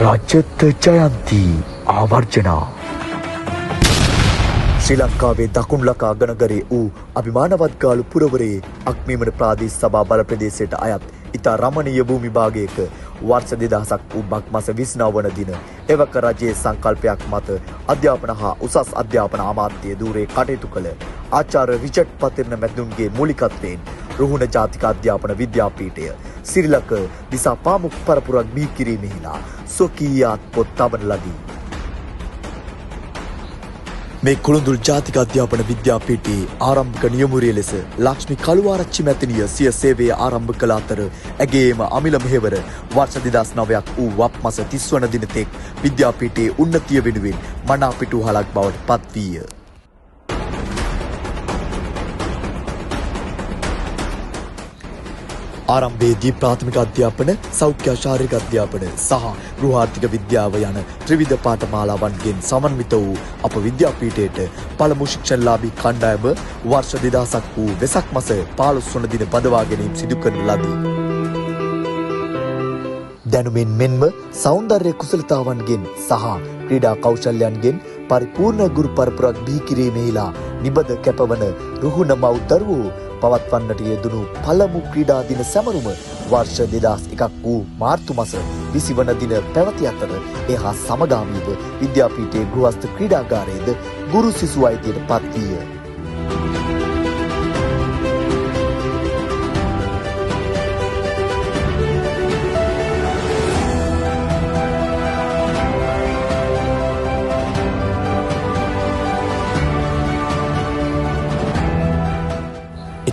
රජත ජයන්ති ආවර්ජනා ශ්‍රී ලංකාවේ දකුණු ලකා අගනගරේ වූ අභිමානවත් ගාලු පුරවරයේ අක්මීමන ප්‍රාදේශ සභා බල ප්‍රදේශයට අයත් ඉතා රමණීය භූමි භාගයක වර්ෂ 2000ක් වූ බක් මාස 29 වන දින එවක රජයේ සංකල්පයක් මත අධ්‍යාපන හා උසස් අධ්‍යාපන අමාත්‍ය ධූරයේ කටයුතු කළ ආචාර්ය රිචඩ් පතිරණ මැදුන්ගේ මූලිකත්වයෙන් රුහුණ ජාතික අධ්‍යාපන විද්‍යාපීඨය සිරිලක දිසා පාමුක් පරපුරක් බිහි කිරීමෙහිලා සොකීයාත් පොත් තබන ලදී. මේ කුළුඳුල් ජාතික අධ්‍යාපන විද්‍යාපීඨයේ ආරම්භක නියමුරිය ලෙස ලක්ෂ්මී කළුආරච්චි මැතිණිය සිය සේවය ආරම්භ කළ අතර ඇගේම අමිල මෙහෙවර වර්ෂ 2009ක් වූ වප් මාස 30 වන දින තෙක් විද්‍යාපීඨයේ උන්නතිය වෙනුවෙන් මනා පිටුහලක් බවට පත් වීය. ආරම්භයේදී ප්‍රාථමික අධ්‍යාපන, සෞඛ්‍ය ශාරීරික අධ්‍යාපන සහ ගෘහාර්ථික විද්‍යාව යන ත්‍රිවිධ පාඨමාලාවන්ගෙන් සමන්විත වූ අප විද්‍යාපීඨයට පළමු ශික්ෂණලාභී කණ්ඩායම වර්ෂ 2000ක් වූ වෙසක් මාස 15 වන දින බඳවා ගැනීම සිදු කරන ලදී. දැනුමින් මෙන්ම සෞන්දර්ය කුසලතාවන්ගෙන් සහ ක්‍රීඩා කෞශල්‍යයන්ගෙන් පරිපූර්ණ ගුරු පරපුරක් බිහි කිරීමේලා නිබඳ කැපවන රුහුණ මව් දරුවෝ පවත්වන්නට යෙදුණු පළමු ක්‍රීඩා දින සැමරුම වර්ෂ 2001ක් වූ මාර්තු මාස 20 වන දින පැවති අතර එහා සමගාමීව විද්‍යාපීඨයේ ගෘහස්ත ක්‍රීඩාගාරයේද ගුරු සිසු අයිතියට පත් විය.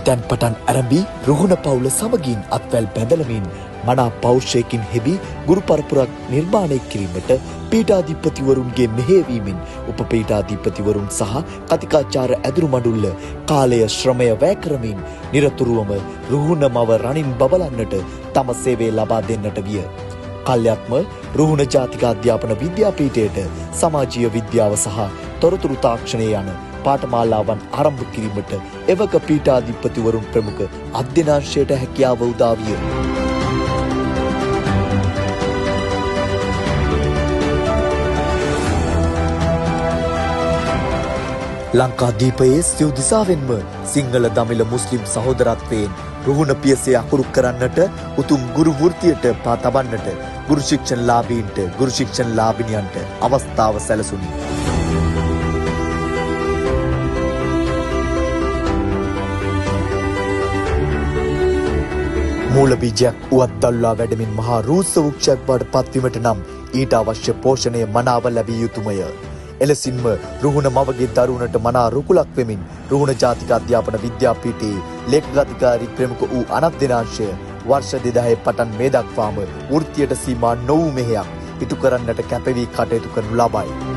එතැන් පටන් ආරම්භී රුහුණ පවුල සමගින් අත්වැල් බැඳලමින් මනා පෞෂයකින් හෙබි ගුරු පරපුරක් නිර්මාණය කිරීමට පීඨාධිපතිවරුන්ගේ මෙහෙයවීමෙන් උපපීඨාධිපතිවරුන් සහ කතිකාචාර්ය ඇදුරු මඩුල්ල කාලය ශ්‍රමය වැය කරමින් නිරතුරුවම රුහුණ මව රනින් බබලන්නට තම සේවය ලබා දෙන්නට විය. කල්යත්ම රුහුණ ජාතික අධ්‍යාපන විද්‍යාපීඨයට සමාජීය විද්‍යාව සහ තොරතුරු තාක්ෂණය යන පාඨමාලාවන් ආරම්භ කිරීමට එවක පීඨාධිපතිවරුන් ප්‍රමුඛ අධ්‍යනාංශයට හැකියාව උදා විය. ලංකාදීපයේ සිව් දිසාවෙන්ම සිංහල දමිළ මුස්ලිම් සහෝදරත්වයෙන් රුහුණ පියසේ අකුරු කරන්නට උතුම් ගුරු වෘත්තියට පා තබන්නට ගුරු ශික්ෂණ ලාභීන්ට ගුරු ශික්ෂණ ලාභිනියන්ට අවස්ථාව සැලසුණි. මූල බීජයක් උවත් දල්වා වැඩමින් මහා රූස්ස වෘක්ෂයක් බවට පත්වීමට නම් ඊට අවශ්‍ය පෝෂණය මනාව ලැබිය යුතුමය. එලෙසින්ම රුහුණ මවගේ දරුවනට මනා රුකුලක් වෙමින් රුහුණ ජාතික අධ්‍යාපන විද්‍යාපීඨයේ ලේකගාධිකාරී ප්‍රමුඛ වූ අනධ්‍යනාංශය වර්ෂ 2000 පටන් මේ දක්වාම වෘත්තියට සීමා නොවූ මෙහෙයක් ඉටු කරන්නට කැපවී කටයුතු කරනු ලබයි.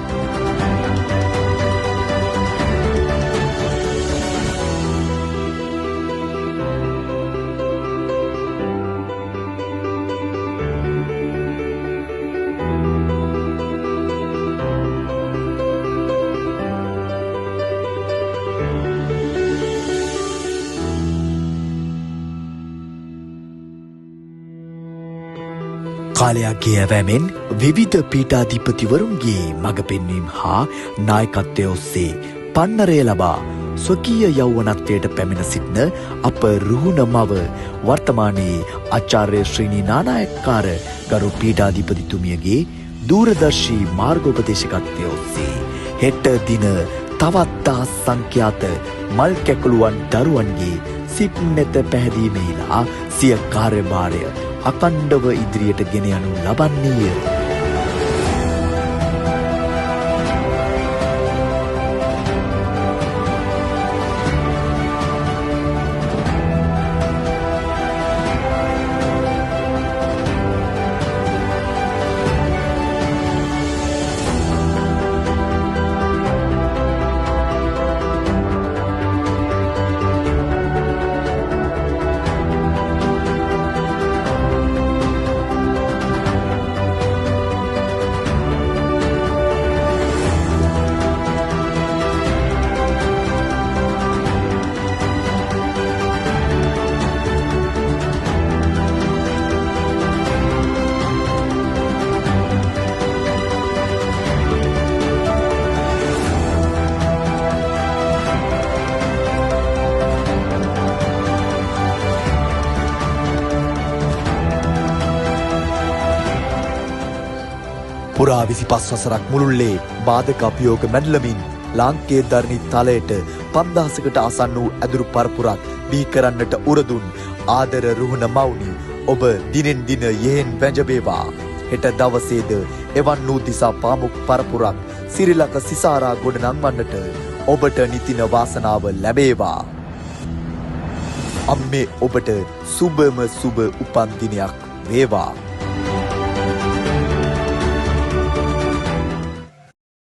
කාලයාගේ ඇවෑමෙන් විවිධ පීඨාධිපතිවරුන්ගේ මඟ පෙන්වීම හා නායකත්වය ඔස්සේ පන්නරය ලබා ස්වකීය යෞවනත්වයට පැමිණ සිටින අප රුහුණ මව වර්තමානයේ ආචාර්ය ශ්‍රීනි නානායක්කාර ගරු පීඨාධිපතිතුමියගේ දූරදර්ශී මාර්ගෝපදේශකත්වය ඔස්සේ හෙට දින තවත් දහස් සංඛ්‍යාත මල් කැකුළුවන් දරුවන්ගේ සිත් නෙත පැහැදීමේලා සිය කාර්යභාරය අකණ්ඩව ඉදිරියට ගෙන යනු ලබන්නේය. පුරා 25 වසරක් මුළුල්ලේ බාධක අභියෝග මැඩලමින් ලාංකේය ධර්ණි තලයට 5000කට ආසන්න වූ ඇදුරු පරපුරක් බිහි කරන්නට උරදුන් ආදර රුහුණ මවුනි ඔබ දිනෙන් දින යෙහෙන් වැජබේවා. හෙට දවසේද එවන් වූ දිසා පාමුක් පරපුරක් සිරිලක සිසාරා ගොඩ නංවන්නට ඔබට නිතින වාසනාව ලැබේවා. අම්මේ ඔබට සුබම සුබ උපන් දිනයක් වේවා.